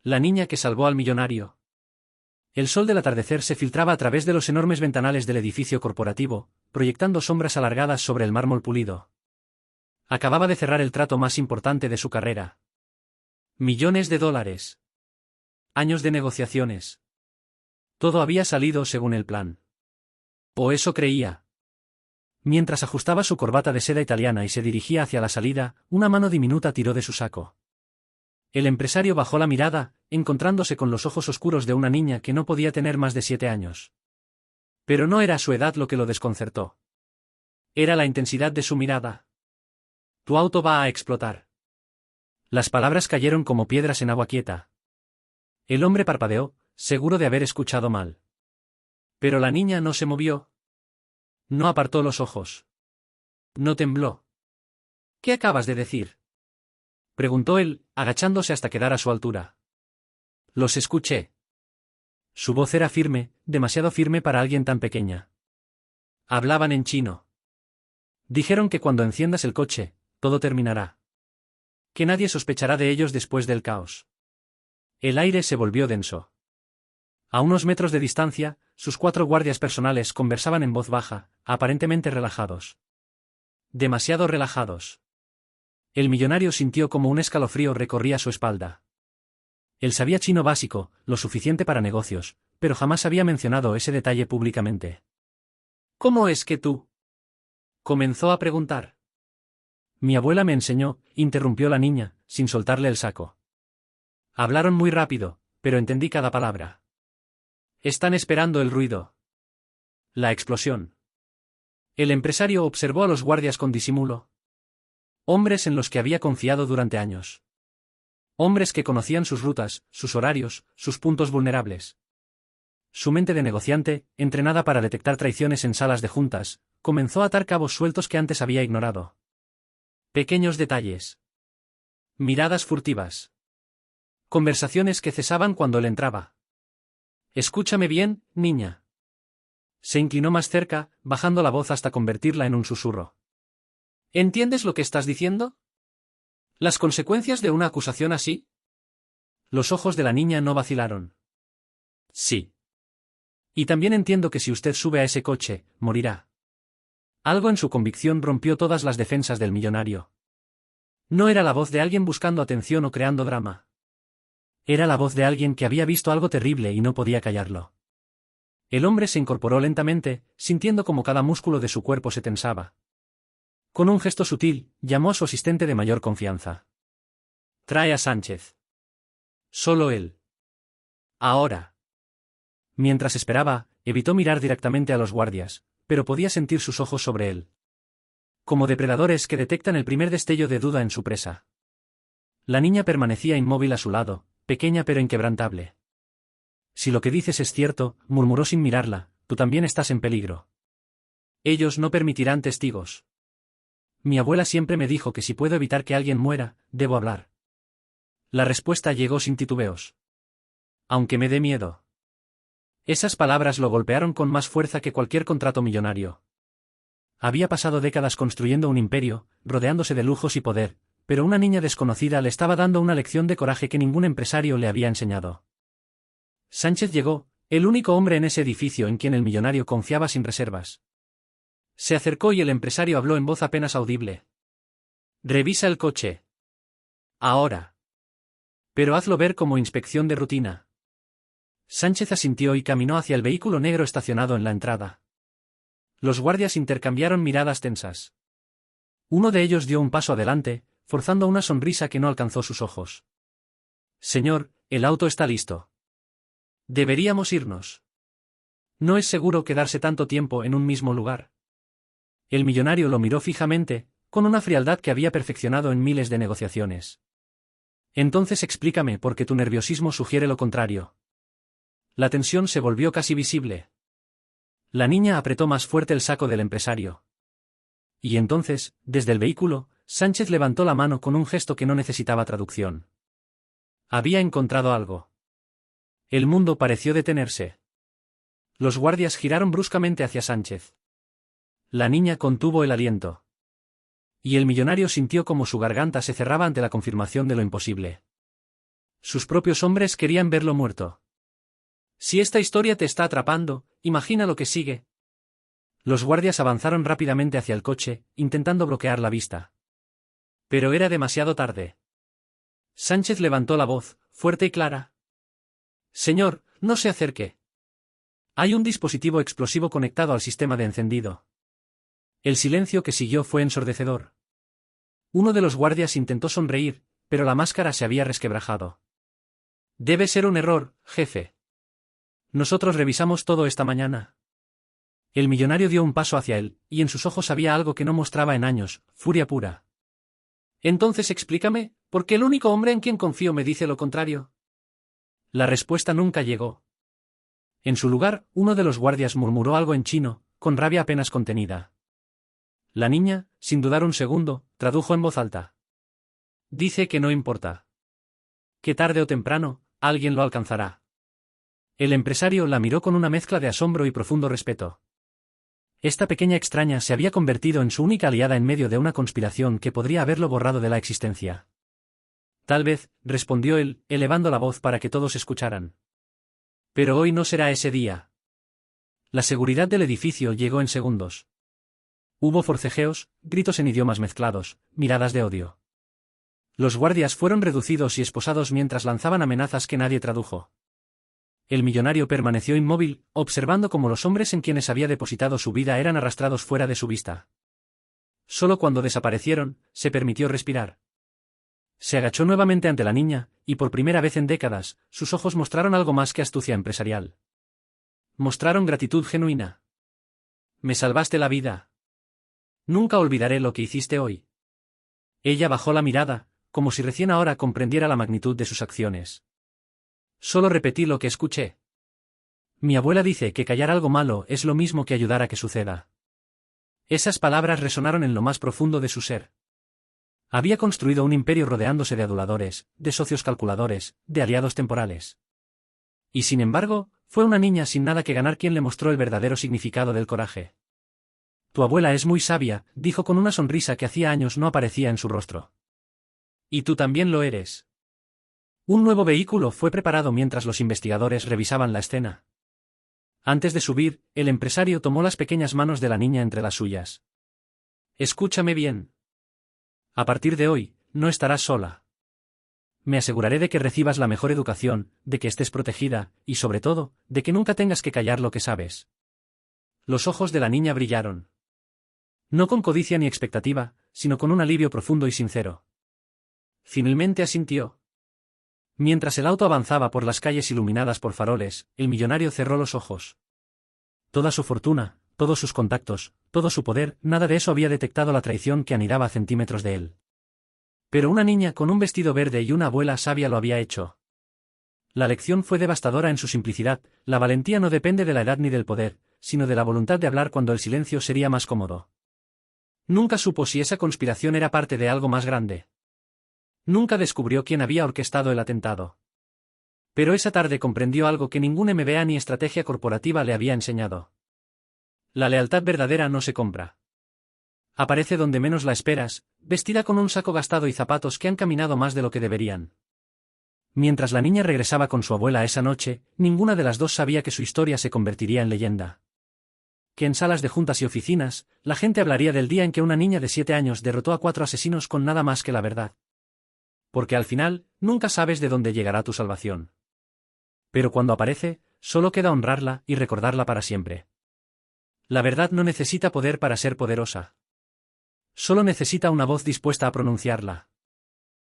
La niña que salvó al millonario. El sol del atardecer se filtraba a través de los enormes ventanales del edificio corporativo, proyectando sombras alargadas sobre el mármol pulido. Acababa de cerrar el trato más importante de su carrera. Millones de dólares. Años de negociaciones. Todo había salido según el plan. O eso creía. Mientras ajustaba su corbata de seda italiana y se dirigía hacia la salida, una mano diminuta tiró de su saco. El empresario bajó la mirada, encontrándose con los ojos oscuros de una niña que no podía tener más de 7 años. Pero no era su edad lo que lo desconcertó. Era la intensidad de su mirada. Tu auto va a explotar. Las palabras cayeron como piedras en agua quieta. El hombre parpadeó, seguro de haber escuchado mal. Pero la niña no se movió. No apartó los ojos. No tembló. ¿Qué acabas de decir?, preguntó él, agachándose hasta quedar a su altura. Los escuché. Su voz era firme, demasiado firme para alguien tan pequeña. Hablaban en chino. Dijeron que cuando enciendas el coche, todo terminará. Que nadie sospechará de ellos después del caos. El aire se volvió denso. A unos metros de distancia, sus 4 guardias personales conversaban en voz baja, aparentemente relajados. Demasiado relajados. El millonario sintió como un escalofrío recorría su espalda. Él sabía chino básico, lo suficiente para negocios, pero jamás había mencionado ese detalle públicamente. ¿Cómo es que tú? Comenzó a preguntar. Mi abuela me enseñó, interrumpió la niña, sin soltarle el saco. Hablaron muy rápido, pero entendí cada palabra. Están esperando el ruido. La explosión. El empresario observó a los guardias con disimulo. Hombres en los que había confiado durante años. Hombres que conocían sus rutas, sus horarios, sus puntos vulnerables. Su mente de negociante, entrenada para detectar traiciones en salas de juntas, comenzó a atar cabos sueltos que antes había ignorado. Pequeños detalles. Miradas furtivas. Conversaciones que cesaban cuando él entraba. Escúchame bien, niña. Se inclinó más cerca, bajando la voz hasta convertirla en un susurro. ¿Entiendes lo que estás diciendo? ¿Las consecuencias de una acusación así? Los ojos de la niña no vacilaron. Sí. Y también entiendo que si usted sube a ese coche, morirá. Algo en su convicción rompió todas las defensas del millonario. No era la voz de alguien buscando atención o creando drama. Era la voz de alguien que había visto algo terrible y no podía callarlo. El hombre se incorporó lentamente, sintiendo como cada músculo de su cuerpo se tensaba. Con un gesto sutil, llamó a su asistente de mayor confianza. Trae a Sánchez. Solo él. Ahora. Mientras esperaba, evitó mirar directamente a los guardias, pero podía sentir sus ojos sobre él. Como depredadores que detectan el primer destello de duda en su presa. La niña permanecía inmóvil a su lado, pequeña pero inquebrantable. Si lo que dices es cierto, murmuró sin mirarla, tú también estás en peligro. Ellos no permitirán testigos. Mi abuela siempre me dijo que si puedo evitar que alguien muera, debo hablar. La respuesta llegó sin titubeos. Aunque me dé miedo. Esas palabras lo golpearon con más fuerza que cualquier contrato millonario. Había pasado décadas construyendo un imperio, rodeándose de lujos y poder, pero una niña desconocida le estaba dando una lección de coraje que ningún empresario le había enseñado. Sánchez llegó, el único hombre en ese edificio en quien el millonario confiaba sin reservas. Se acercó y el empresario habló en voz apenas audible. Revisa el coche. Ahora. Pero hazlo ver como inspección de rutina. Sánchez asintió y caminó hacia el vehículo negro estacionado en la entrada. Los guardias intercambiaron miradas tensas. Uno de ellos dio un paso adelante, forzando una sonrisa que no alcanzó sus ojos. Señor, el auto está listo. Deberíamos irnos. No es seguro quedarse tanto tiempo en un mismo lugar. El millonario lo miró fijamente, con una frialdad que había perfeccionado en miles de negociaciones. Entonces explícame por qué tu nerviosismo sugiere lo contrario. La tensión se volvió casi visible. La niña apretó más fuerte el saco del empresario. Y entonces, desde el vehículo, Sánchez levantó la mano con un gesto que no necesitaba traducción. Había encontrado algo. El mundo pareció detenerse. Los guardias giraron bruscamente hacia Sánchez. La niña contuvo el aliento. Y el millonario sintió como su garganta se cerraba ante la confirmación de lo imposible. Sus propios hombres querían verlo muerto. Si esta historia te está atrapando, imagina lo que sigue. Los guardias avanzaron rápidamente hacia el coche, intentando bloquear la vista. Pero era demasiado tarde. Sánchez levantó la voz, fuerte y clara. Señor, no se acerque. Hay un dispositivo explosivo conectado al sistema de encendido. El silencio que siguió fue ensordecedor. Uno de los guardias intentó sonreír, pero la máscara se había resquebrajado. Debe ser un error, jefe. Nosotros revisamos todo esta mañana. El millonario dio un paso hacia él, y en sus ojos había algo que no mostraba en años, furia pura. Entonces explícame, ¿por qué el único hombre en quien confío me dice lo contrario? La respuesta nunca llegó. En su lugar, uno de los guardias murmuró algo en chino, con rabia apenas contenida. La niña, sin dudar un segundo, tradujo en voz alta. Dice que no importa. Que tarde o temprano, alguien lo alcanzará. El empresario la miró con una mezcla de asombro y profundo respeto. Esta pequeña extraña se había convertido en su única aliada en medio de una conspiración que podría haberlo borrado de la existencia. Tal vez, respondió él, elevando la voz para que todos escucharan. Pero hoy no será ese día. La seguridad del edificio llegó en segundos. Hubo forcejeos, gritos en idiomas mezclados, miradas de odio. Los guardias fueron reducidos y esposados mientras lanzaban amenazas que nadie tradujo. El millonario permaneció inmóvil, observando cómo los hombres en quienes había depositado su vida eran arrastrados fuera de su vista. Solo cuando desaparecieron, se permitió respirar. Se agachó nuevamente ante la niña, y por primera vez en décadas, sus ojos mostraron algo más que astucia empresarial. Mostraron gratitud genuina. Me salvaste la vida. Nunca olvidaré lo que hiciste hoy. Ella bajó la mirada, como si recién ahora comprendiera la magnitud de sus acciones. Solo repetí lo que escuché. Mi abuela dice que callar algo malo es lo mismo que ayudar a que suceda. Esas palabras resonaron en lo más profundo de su ser. Había construido un imperio rodeándose de aduladores, de socios calculadores, de aliados temporales. Y sin embargo, fue una niña sin nada que ganar quien le mostró el verdadero significado del coraje. Tu abuela es muy sabia, dijo con una sonrisa que hacía años no aparecía en su rostro. Y tú también lo eres. Un nuevo vehículo fue preparado mientras los investigadores revisaban la escena. Antes de subir, el empresario tomó las pequeñas manos de la niña entre las suyas. Escúchame bien. A partir de hoy, no estarás sola. Me aseguraré de que recibas la mejor educación, de que estés protegida, y sobre todo, de que nunca tengas que callar lo que sabes. Los ojos de la niña brillaron. No con codicia ni expectativa, sino con un alivio profundo y sincero. Finalmente asintió. Mientras el auto avanzaba por las calles iluminadas por faroles, el millonario cerró los ojos. Toda su fortuna, todos sus contactos, todo su poder, nada de eso había detectado la traición que anidaba a centímetros de él. Pero una niña con un vestido verde y una abuela sabia lo había hecho. La lección fue devastadora en su simplicidad. La valentía no depende de la edad ni del poder, sino de la voluntad de hablar cuando el silencio sería más cómodo. Nunca supo si esa conspiración era parte de algo más grande. Nunca descubrió quién había orquestado el atentado. Pero esa tarde comprendió algo que ningún MBA ni estrategia corporativa le había enseñado. La lealtad verdadera no se compra. Aparece donde menos la esperas, vestida con un saco gastado y zapatos que han caminado más de lo que deberían. Mientras la niña regresaba con su abuela esa noche, ninguna de las dos sabía que su historia se convertiría en leyenda. Que en salas de juntas y oficinas, la gente hablaría del día en que una niña de 7 años derrotó a 4 asesinos con nada más que la verdad. Porque al final, nunca sabes de dónde llegará tu salvación. Pero cuando aparece, solo queda honrarla y recordarla para siempre. La verdad no necesita poder para ser poderosa. Solo necesita una voz dispuesta a pronunciarla.